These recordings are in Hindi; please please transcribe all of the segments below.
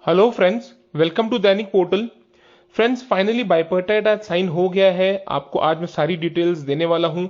Hello friends, welcome to Dainik portal. Friends, finally bipartite आज साइन हो गया है। आपको आज मैं सारी डिटेल्स देने वाला हूं।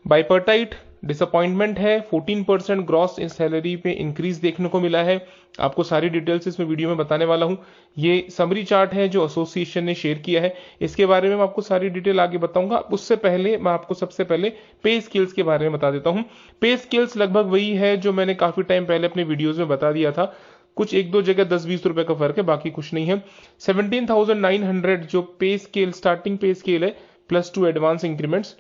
बाइपर्टाइट डिसअपॉइंटमेंट है, 14% ग्रॉस इन सैलरी पे इंक्रीज देखने को मिला है। आपको सारी डिटेल्स इसमें वीडियो में बताने वाला हूं। ये समरी चार्ट है जो एसोसिएशन ने शेयर किया है, इसके बारे में मैं आपको सारी डिटेल आगे बताऊंगा। उससे पहले मैं आपको सबसे पहले पे स्केल्स के बारे में बता देता हूं। पे स्केल्स लगभग वही है जो मैंने काफी टाइम पहले अपने वीडियोज में बता दिया था। कुछ एक दो जगह 10-20 रुपए का फर्क है, बाकी कुछ नहीं है। 17,900 जो पे स्केल स्टार्टिंग पे स्केल है +2 एडवांस इंक्रीमेंट्स,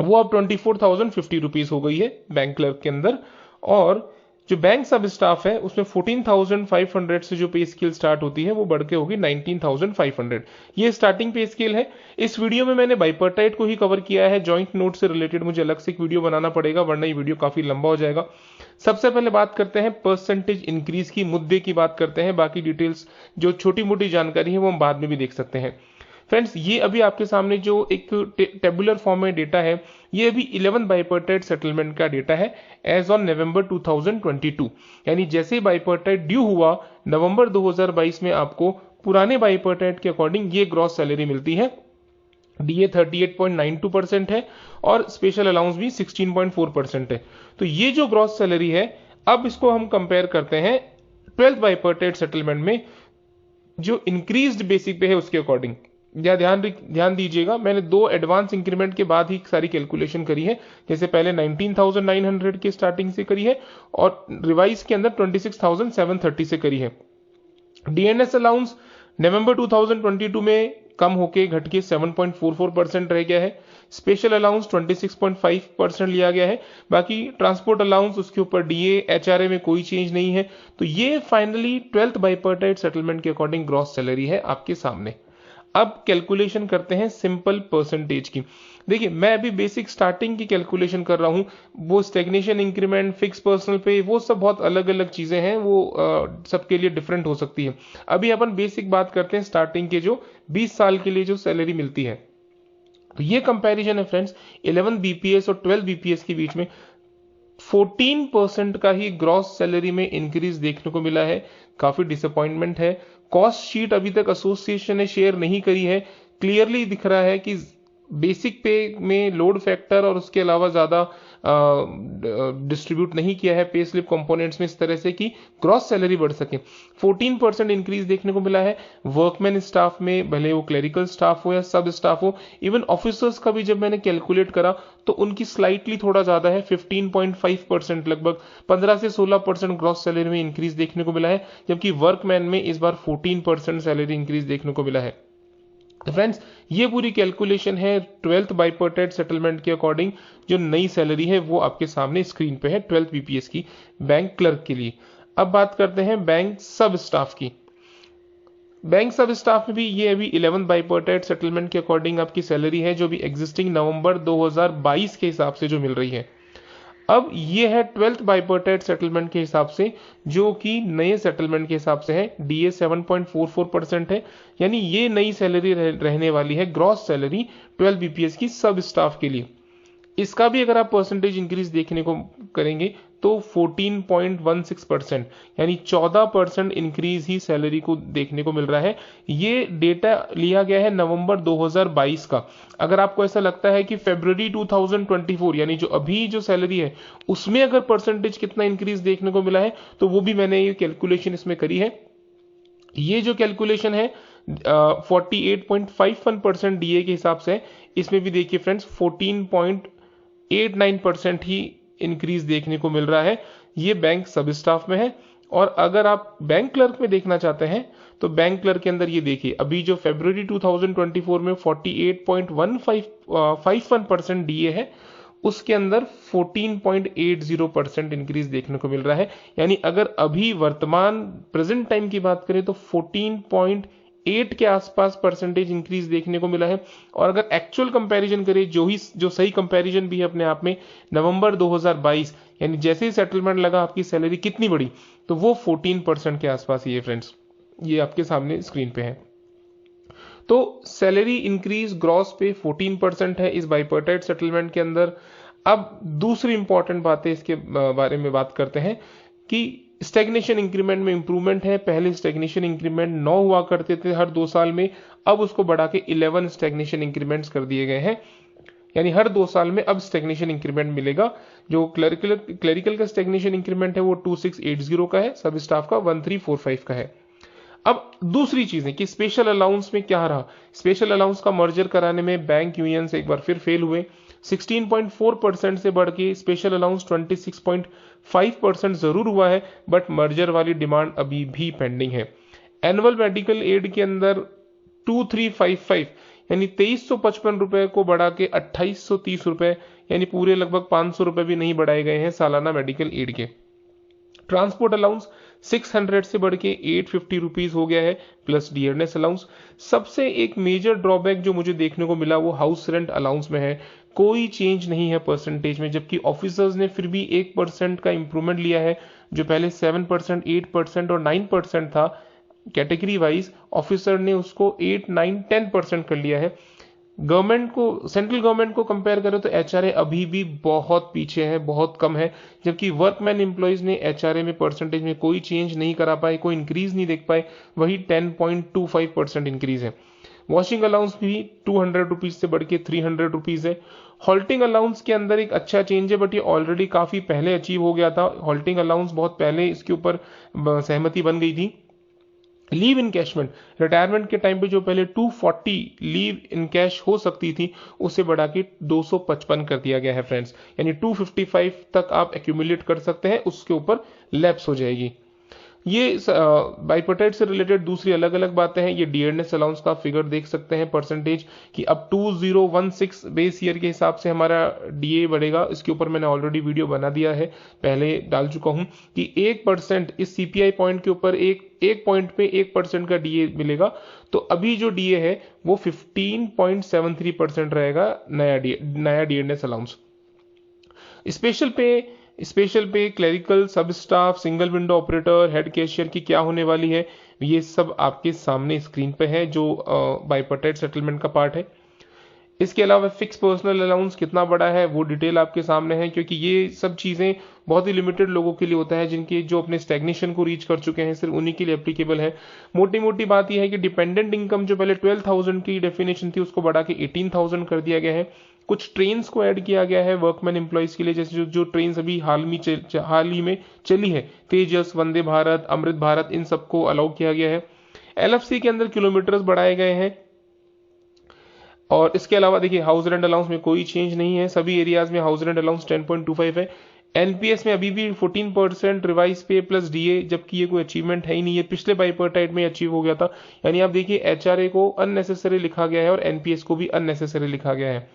वो अब 24,050 रुपीज हो गई है बैंक क्लर्क के अंदर। और जो बैंक सब स्टाफ है उसमें 14,500 से जो पे स्केल स्टार्ट होती है वो बढ़ के होगी 19,500। ये स्टार्टिंग पे स्केल है। इस वीडियो में मैंने बाइपर्टाइट को ही कवर किया है। जॉइंट नोट से रिलेटेड मुझे अलग से एक वीडियो बनाना पड़ेगा, वरना ये वीडियो काफी लंबा हो जाएगा। सबसे पहले बात करते हैं परसेंटेज इंक्रीज की, मुद्दे की बात करते हैं। बाकी डिटेल्स जो छोटी मोटी जानकारी है वो हम बाद में भी देख सकते हैं। फ्रेंड्स, ये अभी आपके सामने जो एक टेबुलर फॉर्म में डेटा है, ये अभी 11 बाइपर्टाइट सेटलमेंट का डेटा है एज ऑन नवंबर 2022। यानी जैसे ही बाइपर्टाइट ड्यू हुआ नवंबर 2022 में आपको पुराने बाइपर्टाइट के अकॉर्डिंग ये ग्रॉस सैलरी मिलती है। डीए 38.92% है और स्पेशल अलाउंस भी 16.4% है। तो ये जो ग्रॉस सैलरी है, अब इसको हम कंपेयर करते हैं 12th बाइपर्टाइट सेटलमेंट में जो इंक्रीज्ड बेसिक पे है उसके अकॉर्डिंग। या ध्यान दीजिएगा, मैंने दो एडवांस इंक्रीमेंट के बाद ही सारी कैलकुलेशन करी है। जैसे पहले 19,900 की स्टार्टिंग से करी है और रिवाइज के अंदर 26,730 से करी है। डीएनएस अलाउंस नवंबर 2022 में कम होके घट के 7.44% रह गया है। स्पेशल अलाउंस 26.5% लिया गया है। बाकी ट्रांसपोर्ट अलाउंस उसके ऊपर डीए एचआरए में कोई चेंज नहीं है। तो ये फाइनली 12th बाइपर्टाइट सेटलमेंट के अकॉर्डिंग ग्रॉस सैलरी है आपके सामने। अब कैलकुलेशन करते हैं सिंपल परसेंटेज की। देखिए, मैं अभी बेसिक स्टार्टिंग की कैलकुलेशन कर रहा हूं। वो स्टेग्नेशन इंक्रीमेंट, फिक्स पर्सनल पे, वो सब बहुत अलग अलग चीजें हैं, वो सबके लिए डिफरेंट हो सकती है। अभी अपन बेसिक बात करते हैं स्टार्टिंग के जो 20 साल के लिए जो सैलरी मिलती है। तो ये कंपैरिजन है फ्रेंड्स 11 बीपीएस और 12 बीपीएस के बीच में। 14% का ही ग्रॉस सैलरी में इंक्रीज देखने को मिला है। काफी डिसअपॉइंटमेंट है। कॉस्ट शीट अभी तक एसोसिएशन ने शेयर नहीं करी है। क्लियरली दिख रहा है कि बेसिक पे में लोड फैक्टर और उसके अलावा ज्यादा डिस्ट्रीब्यूट नहीं किया है पे स्लिप कंपोनेंट्स में इस तरह से कि ग्रॉस सैलरी बढ़ सके। 14% इंक्रीज देखने को मिला है वर्कमैन स्टाफ में, भले वो क्लरिकल स्टाफ हो या सब स्टाफ हो। इवन ऑफिसर्स का भी जब मैंने कैलकुलेट करा तो उनकी स्लाइटली थोड़ा ज्यादा है, 15.5%, लगभग 15 से 16% ग्रॉस सैलरी में इंक्रीज देखने को मिला है। जबकि वर्कमैन में इस बार 14% सैलरी इंक्रीज देखने को मिला है। फ्रेंड्स, ये पूरी कैलकुलेशन है 12th बाइपर्टाइट सेटलमेंट के अकॉर्डिंग। जो नई सैलरी है वो आपके सामने स्क्रीन पे है 12th बीपीएस की बैंक क्लर्क के लिए। अब बात करते हैं बैंक सब स्टाफ की। बैंक सब स्टाफ में भी ये अभी 11 बाइपर्टाइट सेटलमेंट के अकॉर्डिंग आपकी सैलरी है जो भी एग्जिस्टिंग नवंबर 2022 के हिसाब से जो मिल रही है। अब ये है 12th बाइपर्टाइट सेटलमेंट के हिसाब से, जो कि नए सेटलमेंट के हिसाब से है। डीए 7.44% है। यानी ये नई सैलरी रहने वाली है, ग्रॉस सैलरी 12 बीपीएस की सब स्टाफ के लिए। इसका भी अगर आप परसेंटेज इंक्रीज देखने को करेंगे तो 14.16%, यानी 14% इंक्रीज ही सैलरी को देखने को मिल रहा है। ये डेटा लिया गया है नवंबर 2022 का। अगर आपको ऐसा लगता है कि फरवरी 2024 यानी जो अभी जो सैलरी है उसमें अगर परसेंटेज कितना इंक्रीज देखने को मिला है, तो वो भी मैंने ये कैलकुलेशन इसमें करी है। ये जो कैलकुलेशन है 48.51% डीए के हिसाब से, इसमें भी देखिए फ्रेंड्स 14.89% ही इंक्रीज देखने को मिल रहा है। ये बैंक सब स्टाफ में है। और अगर आप बैंक क्लर्क में देखना चाहते हैं तो बैंक क्लर्क के अंदर ये देखिए, अभी जो फरवरी 2024 में 48.51% डीए है, उसके अंदर 14.80% इंक्रीज देखने को मिल रहा है। यानी अगर अभी वर्तमान प्रेजेंट टाइम की बात करें तो 14.8 के आसपास परसेंटेज इंक्रीज देखने को मिला है। और अगर एक्चुअल कंपैरिजन करें, जो सही कंपैरिजन भी है अपने आप में, नवंबर 2022 यानी जैसे ही सेटलमेंट लगा आपकी सैलरी कितनी बढ़ी, तो वो 14% के आसपास ही है फ्रेंड्स। ये आपके सामने स्क्रीन पे है। तो सैलरी इंक्रीज ग्रॉस पे 14% है इस बाइपर्टाइट सेटलमेंट के अंदर। अब दूसरी इंपॉर्टेंट बातें इसके बारे में बात करते हैं कि स्टैग्नेशन इंक्रीमेंट में इंप्रूवमेंट है। पहले स्टैग्नेशन इंक्रीमेंट 9 हुआ करते थे हर 2 साल में, अब उसको बढ़ा के 11 स्टैग्नेशन इंक्रीमेंट्स कर दिए गए हैं। यानी हर 2 साल में अब स्टैग्नेशन इंक्रीमेंट मिलेगा। जो क्लरिकल का स्टैग्नेशन इंक्रीमेंट है वो 2680 का है, सब स्टाफ का 1345 का है। अब दूसरी चीज है कि स्पेशल अलाउंस में क्या रहा। स्पेशल अलाउंस का मर्जर कराने में बैंक यूनियन से एक बार फिर फेल हुए। 16.4% से बढ़ के स्पेशल अलाउंस 26.5% जरूर हुआ है, बट मर्जर वाली डिमांड अभी भी पेंडिंग है। एनुअल मेडिकल एड के अंदर 2355 यानी 2355 रुपए को बढ़ा के 2830 रुपए, यानी पूरे लगभग 500 रुपए भी नहीं बढ़ाए गए हैं सालाना मेडिकल एड के। ट्रांसपोर्ट अलाउंस 600 से बढ़ के 850 रुपीज हो गया है, प्लस डियरनेस अलाउंस। सबसे एक मेजर ड्रॉबैक जो मुझे देखने को मिला वो हाउस रेंट अलाउंस में है। कोई चेंज नहीं है परसेंटेज में, जबकि ऑफिसर्स ने फिर भी 1% का इंप्रूवमेंट लिया है। जो पहले 7%, 8% और 9% था कैटेगरी वाइज, ऑफिसर ने उसको 8, 9, 10% कर लिया है। गवर्नमेंट को, सेंट्रल गवर्नमेंट को कंपेयर करें तो एचआरए अभी भी बहुत पीछे है, बहुत कम है। जबकि वर्कमैन एम्प्लॉयज ने एचआरए में परसेंटेज में कोई चेंज नहीं करा पाए, कोई इंक्रीज नहीं देख पाए, वही 10.25% इंक्रीज है। वॉशिंग अलाउंस भी 200 रुपीज से बढ़ के 300 रुपीज है। हॉल्टिंग अलाउंस के अंदर एक अच्छा चेंज है, बट ये ऑलरेडी काफी पहले अचीव हो गया था। हॉल्टिंग अलाउंस बहुत पहले इसके ऊपर सहमति बन गई थी। लीव इनकैशमेंट, रिटायरमेंट के टाइम पे जो पहले 240 लीव इन कैश हो सकती थी, उसे बढ़ा के 255 कर दिया गया है फ्रेंड्स। यानी 255 तक आप एक्यूमुलेट कर सकते हैं, उसके ऊपर लैप्स हो जाएगी। ये बाइपर्टाइट से रिलेटेड दूसरी अलग अलग बातें हैं। ये डियरनेस अलाउंस का फिगर देख सकते हैं परसेंटेज कि अब 2016 बेस ईयर के हिसाब से हमारा डीए बढ़ेगा। इसके ऊपर मैंने ऑलरेडी वीडियो बना दिया है, पहले डाल चुका हूं कि 1% इस सीपीआई पॉइंट के ऊपर एक पॉइंट पे 1% का डीए मिलेगा। तो अभी जो डीए है वो 15.73% रहेगा नया डियरनेस अलाउंस। स्पेशल पे क्लरिकल, सब staff, single window operator, head cashier की क्या होने वाली है, ये सब आपके सामने स्क्रीन पे है, जो बाइपर्टाइट सेटलमेंट का पार्ट है। इसके अलावा फिक्स पर्सनल अलाउंस कितना बड़ा है वो डिटेल आपके सामने है, क्योंकि ये सब चीजें बहुत ही लिमिटेड लोगों के लिए होता है, जिनके जो अपने स्टैग्नेशन को रीच कर चुके हैं, सिर्फ उन्हीं के लिए एप्लीकेबल है। मोटी मोटी बात यह है कि डिपेंडेंट इनकम जो पहले 12,000 की डेफिनेशन थी, उसको बढ़ा के 18,000 कर दिया गया है। कुछ ट्रेन्स को ऐड किया गया है वर्कमैन एम्प्लॉयज के लिए, जैसे जो ट्रेन्स अभी हाल ही में चली है, तेजस, वंदे भारत, अमृत भारत, इन सबको अलाउ किया गया है। एलएफसी के अंदर किलोमीटर्स बढ़ाए गए हैं। और इसके अलावा देखिए हाउस रेंट अलाउंस में कोई चेंज नहीं है, सभी एरियाज में हाउस रेंट अलाउंस 10.25 है। एनपीएस में अभी भी 14% रिवाइज पे प्लस डीए, जबकि ये कोई अचीवमेंट है ही नहीं है, पिछले बाइपर्टाइट में अचीव हो गया था। यानी आप देखिए एचआरए को अननेसेसरी लिखा गया है और एनपीएस को भी अननेसेसरी लिखा गया है।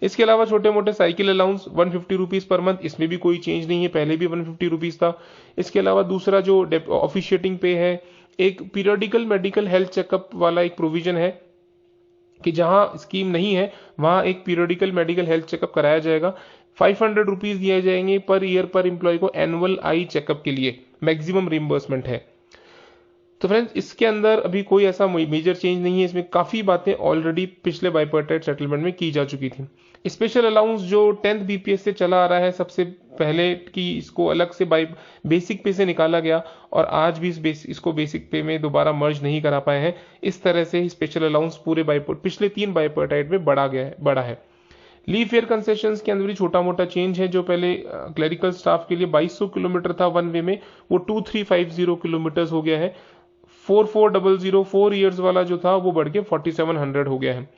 इसके अलावा छोटे मोटे cycle allowance 150 rupees per month, इसमें भी कोई चेंज नहीं है, पहले भी 150 रुपीज था। इसके अलावा दूसरा जो ऑफिशिएटिंग पे है, एक पीरियडिकल मेडिकल हेल्थ चेकअप वाला एक प्रोविजन है कि जहां स्कीम नहीं है वहां एक पीरियडिकल मेडिकल हेल्थ चेकअप कराया जाएगा। 500 रुपीज दिए जाएंगे पर ईयर पर एम्प्लॉय को एनुअल आई चेकअप के लिए, मैक्सिमम रिम्बर्समेंट है। तो फ्रेंड्स इसके अंदर अभी कोई ऐसा मेजर चेंज नहीं है, इसमें काफी बातें ऑलरेडी पिछले बाइपर्टाइट सेटलमेंट में की जा चुकी थी। स्पेशल अलाउंस जो 10th बीपीएस से चला आ रहा है सबसे पहले कि इसको अलग से बेसिक पे से निकाला गया, और आज भी इसको बेसिक पे में दोबारा मर्ज नहीं करा पाए हैं। इस तरह से स्पेशल अलाउंस पूरे पिछले 3 बाइपर्टाइट में बढ़ा है। लीव फेयर कंसेशंस के अंदर भी छोटा मोटा चेंज है। जो पहले क्लरिकल स्टाफ के लिए 2200 किलोमीटर था वन वे में, वो 2350 किलोमीटर हो गया है। 4400 4 ईयर्स वाला जो था वो बढ़ के 4700 हो गया है।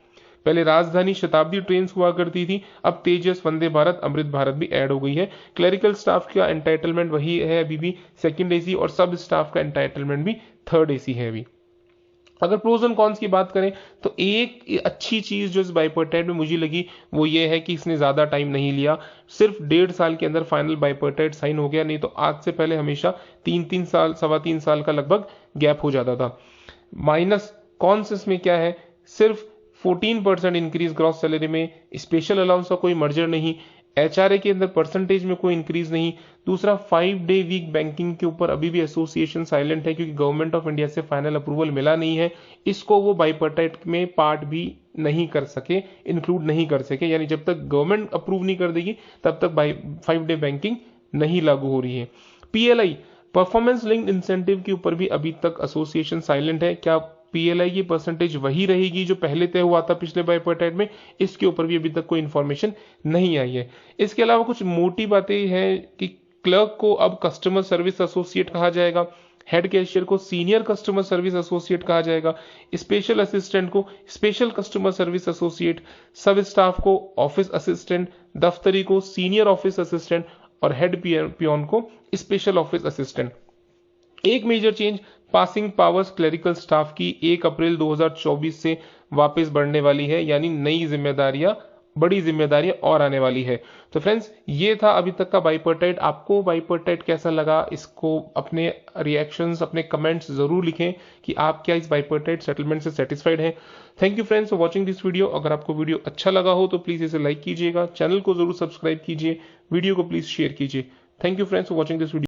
पहले राजधानी शताब्दी ट्रेन हुआ करती थी, अब तेजस, वंदे भारत, अमृत भारत भी ऐड हो गई है। क्लरिकल स्टाफ का एंटाइटलमेंट वही है अभी भी, सेकंड एसी, और सब स्टाफ का एंटाइटलमेंट भी थर्ड एसी है अभी। अगर प्रोज एंड कॉन्स की बात करें तो एक अच्छी चीज जो इस बाइपर्टाइट में मुझे लगी वो ये है कि इसने ज्यादा टाइम नहीं लिया, सिर्फ 1.5 साल के अंदर फाइनल बाइपर्टाइट साइन हो गया। नहीं तो आज से पहले हमेशा 3-3 साल, 3.25 साल का लगभग गैप हो जाता था। माइनस कॉन्स इसमें क्या है, सिर्फ 14% इंक्रीज ग्रॉस सैलरी में, स्पेशल अलाउंस का कोई मर्जर नहीं, एचआरए के अंदर परसेंटेज में कोई इंक्रीज नहीं। दूसरा 5 डे वीक बैंकिंग के ऊपर अभी भी एसोसिएशन साइलेंट है, क्योंकि गवर्नमेंट ऑफ इंडिया से फाइनल अप्रूवल मिला नहीं है। इसको वो बाइपर्टाइट में पार्ट भी नहीं कर सके, इंक्लूड नहीं कर सके, यानी जब तक गवर्नमेंट अप्रूव नहीं कर देगी तब तक 5 डे बैंकिंग नहीं लागू हो रही है। पीएलआई परफॉर्मेंस लिंक्ड इंसेंटिव के ऊपर भी अभी तक एसोसिएशन साइलेंट है। क्या पीएलआई की परसेंटेज वही रहेगी जो पहले तय हुआ था पिछले बाइपर्टाइट में, इसके ऊपर भी अभी तक कोई इन्फॉर्मेशन नहीं आई है। इसके अलावा कुछ मोटी बातें हैं कि क्लर्क को अब कस्टमर सर्विस एसोसिएट कहा जाएगा, हेड कैशियर को सीनियर कस्टमर सर्विस एसोसिएट कहा जाएगा, स्पेशल असिस्टेंट को special customer service associate, sub staff को ऑफिस असिस्टेंट, दफ्तरी को सीनियर ऑफिस असिस्टेंट और हेड पियोन को स्पेशल ऑफिस असिस्टेंट। एक major change, passing powers clerical staff की 1 अप्रैल 2024 से वापस बढ़ने वाली है, यानी नई जिम्मेदारियां, बड़ी जिम्मेदारियां और आने वाली है। तो फ्रेंड्स, ये था अभी तक का बाइपर्टाइट। आपको बाइपर्टाइट कैसा लगा, इसको अपने रिएक्शंस, अपने कमेंट्स जरूर लिखें कि आप क्या इस बाइपर्टाइट सेटलमेंट से सेटिस्फाइड हैं। Thank you friends for watching this video. अगर आपको वीडियो अच्छा लगा हो तो प्लीज इसे लाइक कीजिएगा, चैनल को जरूर सब्सक्राइब कीजिए, वीडियो को प्लीज शेयर कीजिए। Thank you friends for watching this video.